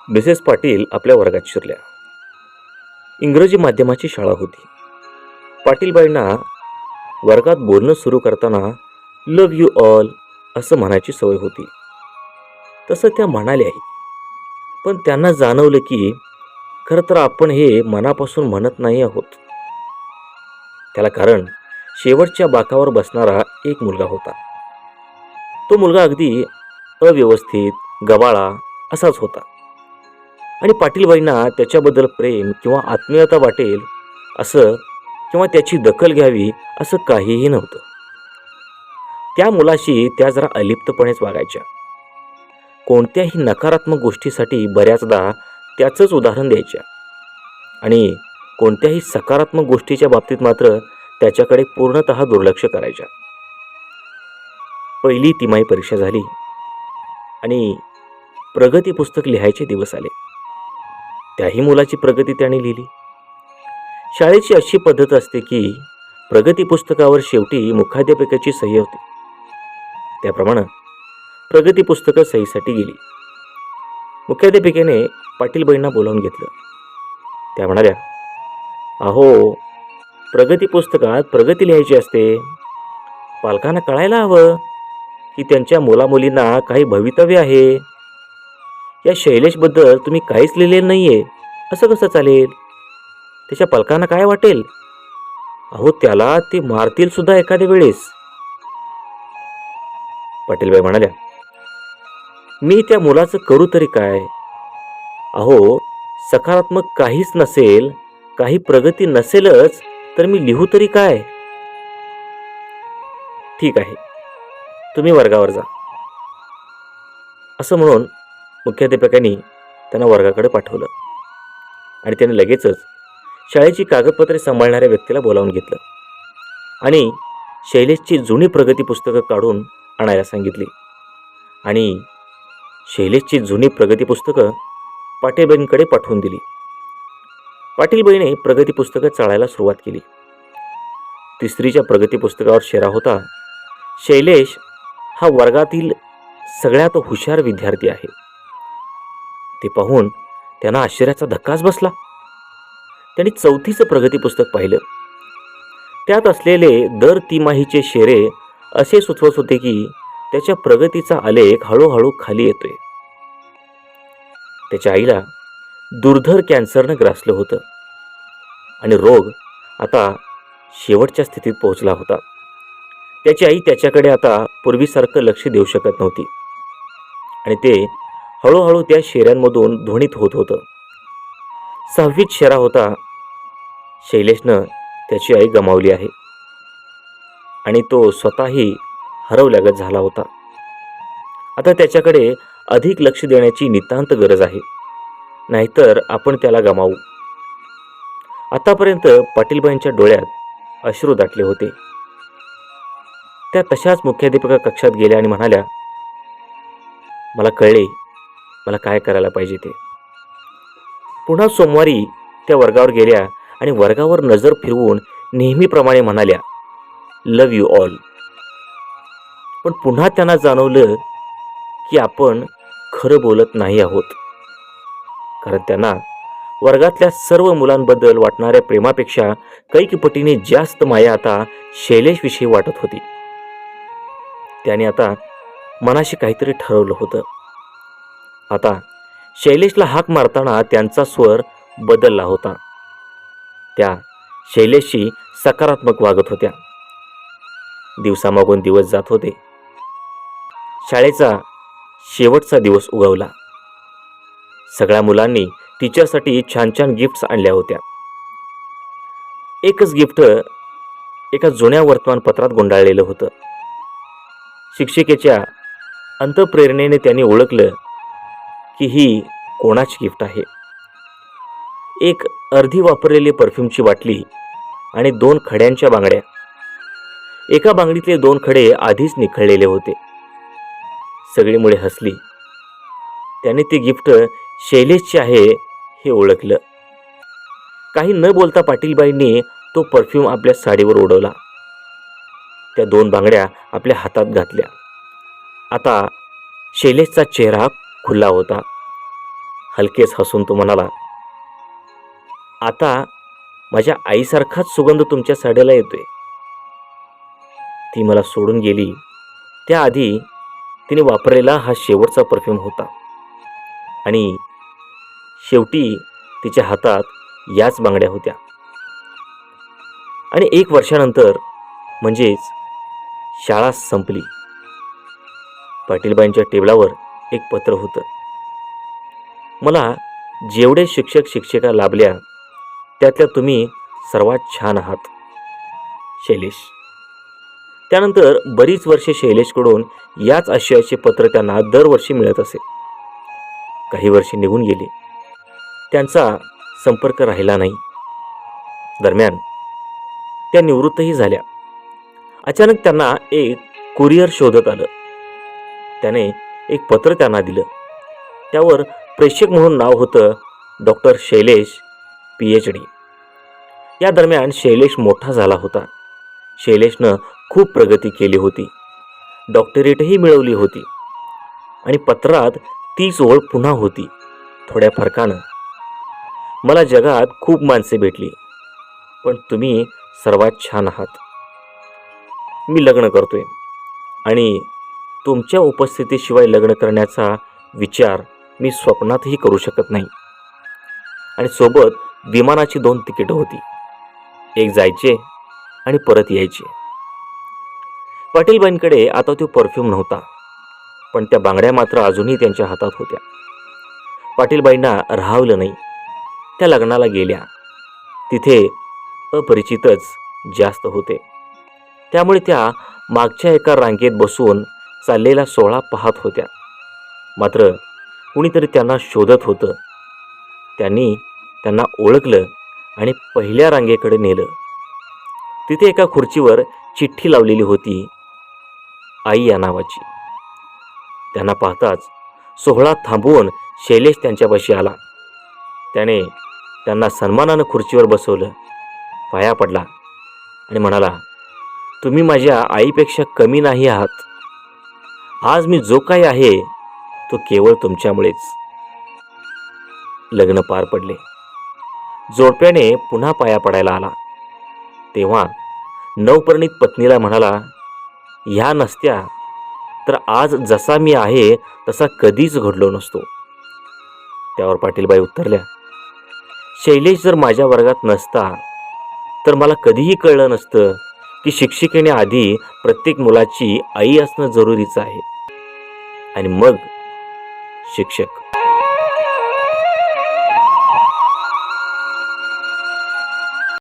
Mrs Patil आपल्या वर्गात शिरल्या. इंग्रजी माध्यमाची शाळा होती. पाटीलबाईंना वर्गात बोलणं सुरू करताना लव्ह यू ऑल असं म्हणायची सवय होती. तसं त्या म्हणाल्याही, पण त्यांना जाणवलं की खरं तर आपण हे मनापासून म्हणत नाही आहोत. त्याला कारण शेवटच्या बाकावर बसणारा एक मुलगा होता. तो मुलगा अगदी अव्यवस्थित, गबाळा असाच होता आणि पाटीलबाईंना त्याच्याबद्दल प्रेम किंवा आत्मीयता वाटेल असं किंवा त्याची दखल घ्यावी असं काहीही नव्हतं. त्या मुलाशी त्या जरा अलिप्तपणेच वागायच्या. कोणत्याही नकारात्मक गोष्टीसाठी बऱ्याचदा त्याचंच उदाहरण द्यायच्या आणि कोणत्याही सकारात्मक गोष्टीच्या बाबतीत मात्र त्याच्याकडे पूर्णतः दुर्लक्ष करायच्या. पहिली तिमाही परीक्षा झाली आणि प्रगती पुस्तक लिहायचे दिवस आले. त्याही मुलाची प्रगती त्याने लिहिली. शाळेची अशी पद्धत असते की प्रगती पुस्तकावर शेवटी मुख्याध्यापकाची सही होते. त्याप्रमाणे प्रगती पुस्तकं सहीसाठी गेली. मुख्याध्यापिकेने पाटीलबाईंना बोलावून घेतलं. त्या म्हणाल्या, अहो, प्रगती पुस्तकात प्रगती लिहायची असते. पालकांना कळायला हवं की त्यांच्या मुलामुलींना काही भवितव्य आहे. या शैलेशबद्दल तुम्ही काहीच लिहिलेलं नाहीये, असं कसं चालेल? त्याच्या पालकांना काय वाटेल? अहो, त्याला ते मारतील सुद्धा एखाद्या वेळेस. पाटीलबाई म्हणाल्या, मी त्या मुलाचं करू तरी काय? अहो, सकारात्मक काहीच नसेल, काही प्रगती नसेलच तर मी लिहू तरी काय? ठीक आहे, तुम्ही वर्गावर जा, असं म्हणून मुख्याध्यापकांनी त्यांना वर्गाकडे पाठवलं आणि त्याने लगेचच शाळेची कागदपत्रे सांभाळणाऱ्या व्यक्तीला बोलावून घेतलं आणि शैलेशची जुनी प्रगती पुस्तकं काढून आणायला सांगितली आणि शैलेशची जुनी प्रगती पुस्तकं पाटीलबाईंकडे पाठवून दिली. पाटीलबाईने प्रगती पुस्तकं चाळायला सुरुवात केली. तिसरीच्या प्रगती पुस्तकावर शेरा होता, शैलेश हा वर्गातील सगळ्यात हुशार विद्यार्थी आहे. ते पाहून त्यांना आश्चर्याचा धक्काच बसला. त्यांनी चौथीचं प्रगती पुस्तक पाहिलं. त्यात असलेले दर तिमाहीचे शेरे असे सुचवत होते की त्याच्या प्रगतीचा आलेख हळूहळू खाली येतोय. त्याच्या आईला दुर्धर कॅन्सरनं ग्रासलं होतं आणि रोग आता शेवटच्या स्थितीत पोहोचला होता. त्याची आई त्याच्याकडे आता पूर्वीसारखं लक्ष देऊ शकत नव्हती आणि ते हळूहळू त्या शेऱ्यांमधून ध्वनित होत होतं. 6वीत शेरा होता, शैलेशनं त्याची आई गमावली आहे आणि तो स्वतःही हरवल्यागत झाला होता. आता त्याच्याकडे अधिक लक्ष देण्याची नितांत गरज आहे, नाहीतर आपण त्याला गमावू. आतापर्यंत पाटीलबाईंच्या डोळ्यात अश्रू दाटले होते. त्या तशाच मुख्याध्यापिका कक्षात गेल्या आणि म्हणाल्या, मला कळले, मला काय करायला पाहिजे ते. पुन्हा सोमवारी त्या वर्गावर गेल्या आणि वर्गावर नजर फिरवून नेहमीप्रमाणे म्हणाल्या, लव्ह यू ऑल. पण पुन्हा त्यांना जाणवलं की आपण खरं बोलत नाही आहोत, कारण त्यांना वर्गातल्या सर्व मुलांबद्दल वाटणाऱ्या प्रेमापेक्षा कैक पटीने जास्त माया आता शैलेशविषयी वाटत होती. त्याने आता मनाशी काहीतरी ठरवलं होतं. आता शैलेशला हाक मारताना त्यांचा स्वर बदलला होता. त्या शैलेशशी सकारात्मक वागत होत्या. दिवसामागून दिवस जात होते. शाळेचा शेवटचा दिवस उगवला. सगळ्या मुलांनी टीचरसाठी छान छान गिफ्ट्स आणल्या होत्या. एकच गिफ्ट एका जुन्या वर्तमानपत्रात गुंडाळलेलं होतं. शिक्षिकेच्या अंतःप्रेरणेने त्यांनी ओळखलं की ही कोणाची गिफ्ट आहे. एक अर्धी वापरलेली परफ्यूमची बाटली आणि 2 खड्यांच्या बांगड्या. एका बांगडीतले 2 खडे आधीच निखळलेले होते. सगळी मुले हसली. त्याने ते गिफ्ट शैलेशचे आहे हे ओळखलं. काही न बोलता पाटीलबाईंनी तो परफ्यूम आपल्या साडीवर उडवला. त्या 2 बांगड्या आपल्या हातात घातल्या. आता शैलेशचा चेहरा खुला होता. हलकेच हसून तो म्हणाला, आता माझ्या आईसारखाच सुगंध तुमच्या साड्याला येतोय. ती मला सोडून गेली त्याआधी तिने वापरलेला हा शेवटचा परफ्यूम होता आणि शेवटी तिच्या हातात याच बांगड्या होत्या. आणि 1 वर्षानंतर म्हणजेच शाळा संपली. पाटीलबाईंच्या टेबलावर एक पत्र होतं. मला जेवढे शिक्षक शिक्षिका लाभल्या त्यातल्या तुम्ही सर्वात छान आहात, शैलेश. त्यानंतर बरीच वर्षे शैलेशकडून याच आशयाचे पत्र त्यांना दरवर्षी मिळत असे. काही वर्षे निघून गेली. त्यांचा संपर्क राहिला नाही. दरम्यान त्या निवृत्तही झाल्या. अचानक त्यांना एक कुरिअर शोधत आलं. त्याने एक पत्र त्यांना दिलं. त्यावर प्रेषक म्हणून नाव होतं डॉक्टर शैलेश PhD. या दरम्यान शैलेश मोठा झाला होता. शैलेशनं खूप प्रगती केली होती. डॉक्टरेटही मिळवली होती आणि पत्रात तीच ओळ पुन्हा होती, थोड्या फरकानं. मला जगात खूप माणसे भेटली, पण तुम्ही सर्वात छान आहात. मी लग्न करतोय आणि तुमच्या उपस्थितीशिवाय लग्न करण्याचा विचार मी स्वप्नातही करू शकत नाही. आणि सोबत विमानाची 2 तिकीटं होती. एक जायचे आणि परत यायचे. पाटीलबाईंकडे आता तो परफ्यूम नव्हता, पण त्या बांगड्या मात्र अजूनही त्यांच्या हातात होत्या. पाटीलबाईंना राहावलं नाही. त्या लग्नाला गेल्या. तिथे अपरिचितच जास्त होते. त्यामुळे त्या मागच्या एका रांगेत बसून चाललेला सोहळा पाहत होत्या. मात्र कुणीतरी त्यांना शोधत होतं. त्यांनी त्यांना ओळखलं आणि पहिल्या रांगेकडे नेलं. तिथे एका खुर्चीवर चिठ्ठी लावलेली होती, आई या नावाची. त्यांना पाहताच सोहळा थांबवून शैलेश त्यांच्यापाशी आला. त्याने त्यांना सन्मानानं खुर्चीवर बसवलं, पाया पडला आणि म्हणाला, तुम्ही माझ्या आईपेक्षा कमी नाही आहात. आज मी जो काही आहे तो केवळ तुमच्यामुळेच. लग्न पार पडले. जोडप्याने पुन्हा पाया पडायला आला. तेव्हा नवपरिणीत पत्नीला म्हणाला, ह्या नसत्या तर आज जसा मी आहे तसा कधीच घडलो नसतो. त्यावर पाटीलबाई उत्तरल्या, शैलेश जर माझ्या वर्गात नसता तर मला कधीही कळलं नसतं की शिक्षिकेने आधी प्रत्येक मुलाची आई असणं जरुरीचं आहे आणि मग शिक्षक.